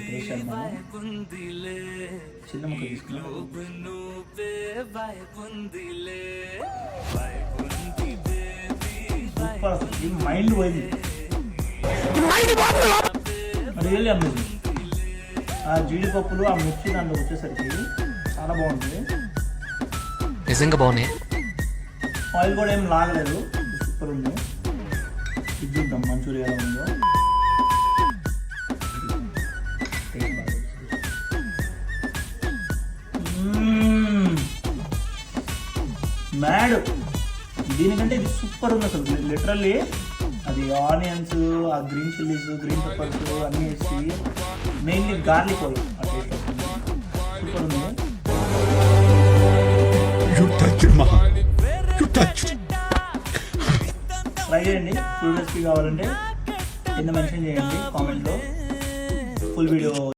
Taste చేద్దాము. చిన్న ముక్క తీసుకున్నాం. సూపర్, అసలు మైండ్ పోయింది. Really amazing. ఆ జీడిపప్పులు ఆ మిర్చి దాంట్లో వచ్చేసరికి చాలా బాగుంటుంది. నిజంగా బాగున్నాయి. ఆయిల్ కూడా ఏం లాగలేదు, సూపర్ ఉంది. ఇది చూద్దాం మంచూరియా ఎలా ఉందో. మ్యాడ్, దీనికంటే ఇది సూపర్ ఉంది అసలు. లిటరల్లీ అది ఆనియన్స్, ఆ గ్రీన్ చిల్లీస్, గ్రీన్ పెప్పర్స్ అన్నీ వేసి మెయిన్లీ గార్లిక్ ఆయిల్ ఆ టేస్ట్ వస్తుంది. సూపర్ ఉంది. ట్రై చేయండి. ఫుల్ రెసిపీ కావాలంటే కింద మెన్షన్ చేయండి కామెంట్లో. Full video